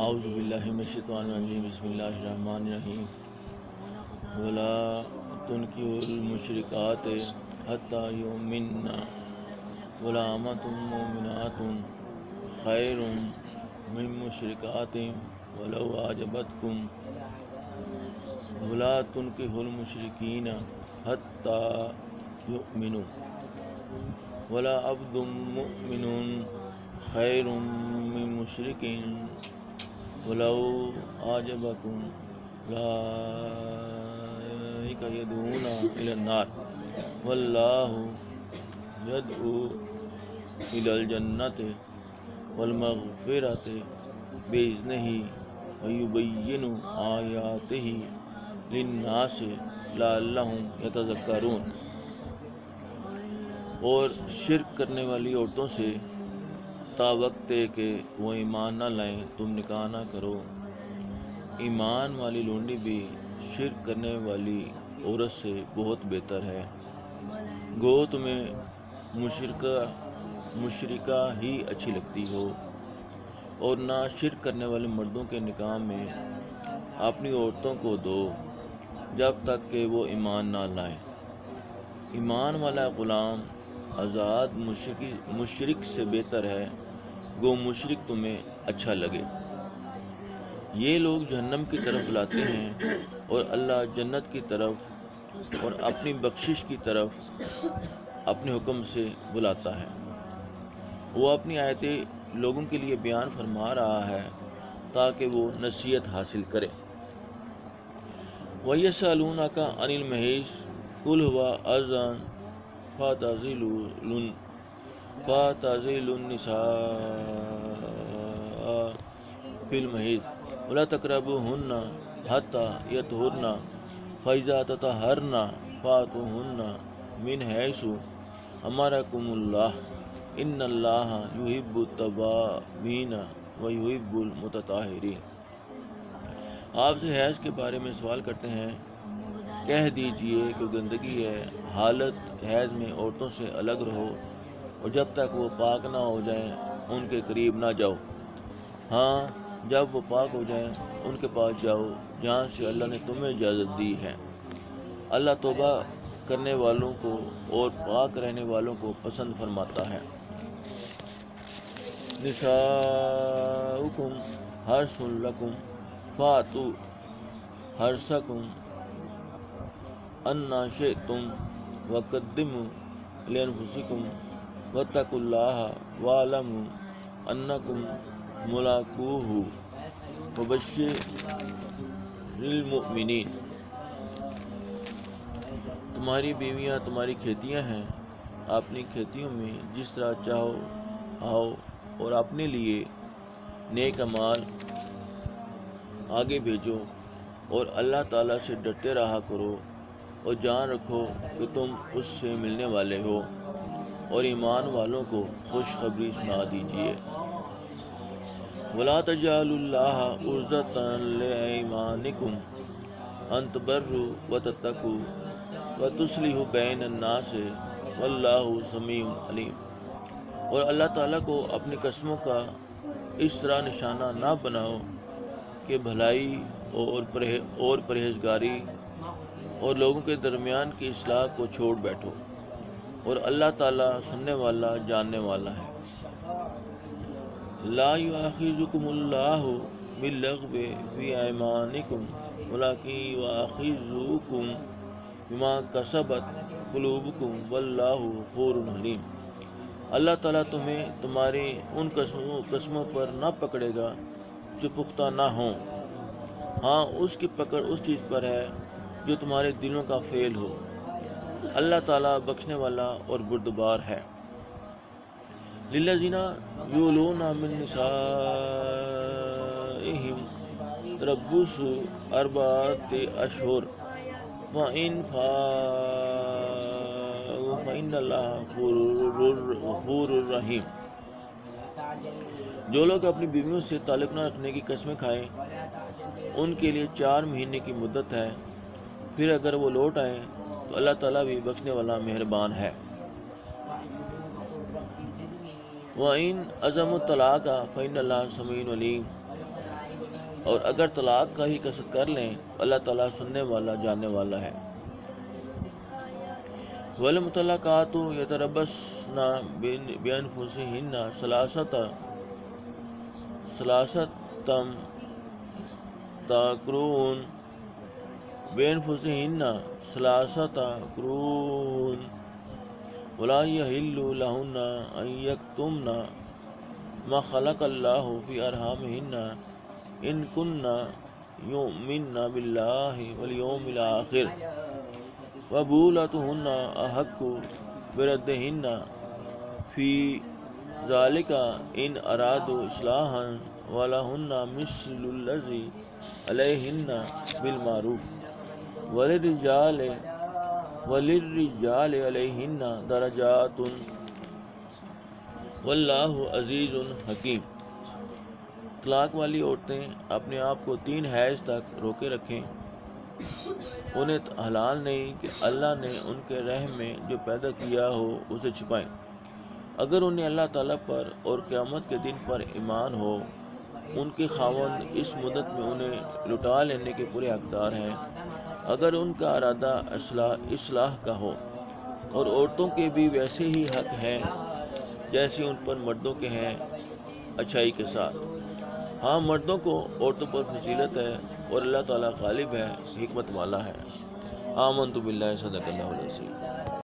اعوذ باللہ من الشیطان الرجیم بسم اللہ الرحمن الرحیم ولا تنکحوا المشرکات حتی یؤمنن ولامۃ مؤمنات خیر من مشرکات ولو اعجبتکم ولا تنکحوا المشرکین حتی یؤمنوا ولا عبد مؤمن خیر من مشرک ولو اعجبکم اولئک یدعون الی النار واللہ یدعو الی الجنۃ والمغفرۃ بإذنہ ویبین آیاتہ للناس لعلہم یتذکرون۔ اور شرک کرنے والی عورتوں سے تا وقت کہ وہ ایمان نہ لائیں تم نکاح نہ کرو۔ ایمان والی لونڈی بھی شرک کرنے والی عورت سے بہت بہتر ہے۔ گو تمہیں مشرکہ ہی اچھی لگتی ہو، اور نہ شرک کرنے والے مردوں کے نکاح میں اپنی عورتوں کو دو جب تک کہ وہ ایمان نہ لائیں۔ ایمان والا غلام آزاد مشرک سے بہتر ہے، گو مشرک تمہیں اچھا لگے۔ یہ لوگ جہنم کی طرف بلاتے ہیں اور اللہ جنت کی طرف اور اپنی بخشش کی طرف اپنے حکم سے بلاتا ہے۔ وہ اپنی آیتیں لوگوں کے لیے بیان فرما رہا ہے تاکہ وہ نصیحت حاصل کرے۔ وَيَسْأَلُونَكَ عَنِ الْمَحِيضِ قُلْ هُوَ أَذًى فَاعْتَزِلُوا النِّسَاءَ فِي الْمَحِيضِ وَلَا تَقْرَبُوهُنَّ حَتَّى يَطْهُرْنَ فَإِذَا تَطَهَّرْنَ فَأْتُوهُنَّ مِنْ حَيْثُ أَمَرَكُمُ اللَّهُ إِنَّ اللَّهَ يُحِبُّ التَّوَّابِينَ وَيُحِبُّ الْمُتَطَہِّرِينَ۔ آپ سے حیض کے بارے میں سوال کرتے ہیں، کہہ دیجئے کہ گندگی ہے، حالت حیض میں عورتوں سے الگ رہو، اور جب تک وہ پاک نہ ہو جائیں ان کے قریب نہ جاؤ۔ ہاں، جب وہ پاک ہو جائیں ان کے پاس جاؤ جہاں سے اللہ نے تمہیں اجازت دی ہے۔ اللہ توبہ کرنے والوں کو اور پاک رہنے والوں کو پسند فرماتا ہے۔ نساؤکم حرث لکم فأتوا حرثکم انا شئتم وقدموا لانفسکم واتقوا اللہ واعلموا انکم ملاقوہ وبشر المؤمنین۔ تمہاری بیویاں تمہاری کھیتیاں ہیں، اپنی کھیتیوں میں جس طرح چاہو آؤ اور اپنے لیے نیک اعمال آگے بھیجو اور اللہ تعالیٰ سے ڈرتے رہا کرو، اور جان رکھو کہ تم اس سے ملنے والے ہو، اور ایمان والوں کو خوشخبری سنا دیجیے۔ وَلَا تَجْعَلُوا اللَّهَ عُرْضَةً لِأَيْمَانِكُمْ أَن تَبَرُّوا وَتَتَّقُوا وَتُصْلِحُوا بَيْنَ النَّاسِ وَاللَّهُ سَمِيعٌ عَلِيمٌ۔ اور اللہ تعالیٰ کو اپنی قسموں کا اس طرح نشانہ نہ بناؤ کہ بھلائی اور پرہیزگاری اور لوگوں کے درمیان کی اصلاح کو چھوڑ بیٹھو، اور اللہ تعالیٰ سننے والا جاننے والا ہے۔ لا یؤاخذکم اللہ باللغو فی ایمانکم ولکن یؤاخذکم بما کسبت قلوبکم واللہ غفور حلیم۔ اللہ تعالیٰ تمہیں تمہاری ان قسموں پر نہ پکڑے گا جو پختہ نہ ہوں، ہاں اس کی پکڑ اس چیز پر ہے جو تمہارے دلوں کا فعل ہو۔ اللہ تعالیٰ بخشنے والا اور بردبار ہے۔ للذین یؤلون من نسائہم تربص اربعۃ اشہر وإن فاءوا فإن اللہ غفور رحیم۔ جو لوگ اپنی بیویوں سے تعلق نہ رکھنے کی قسمیں کھائیں ان کے لیے 4 مہینے کی مدت ہے، پھر اگر وہ لوٹ آئیں تو اللہ تعالیٰ بھی بخشنے والا مہربان ہے۔ وَإِنْ عَزَمُوا الطَّلَاقَ فَإِنَّ اللَّهَ سَمِيعٌ عَلِيمٌ۔ اور اگر طلاق کا ہی قصد کر لیں اللہ تعالیٰ سننے والا جاننے والا ہے۔ والمطلقات یتربصن بانفسہن ثلاثۃ قروء ولا یحل لہن ان یکتمن ما خلق اللہ فی ارحامہن ان کن یؤمن باللہ والیوم الآخر وبولتہن احق بردہن فی ذالک ان ارادوا اصلاحا ولہن مثل الذی علیہن بالمعروف وللرجال علیہن درجات واللہ عزیز حکیم۔ طلاق والی عورتیں اپنے آپ کو 3 حیض تک روکے رکھیں۔ انہیں حلال نہیں کہ اللہ نے ان کے رحم میں جو پیدا کیا ہو اسے چھپائیں۔ اگر انہیں اللہ تعالیٰ پر اور قیامت کے دن پر ایمان ہو، ان کے خاوند اس مدت میں انہیں لٹا لینے کے پورے حقدار ہیں اگر ان کا ارادہ اصلاح کا ہو، اور عورتوں کے بھی ویسے ہی حق ہیں جیسے ان پر مردوں کے ہیں اچھائی کے ساتھ۔ ہاں، مردوں کو عورتوں پر فضیلت ہے اور اللہ تعالیٰ غالب ہے، حکمت والا ہے۔ آمنت باللہ، صدق اللہ العظیم۔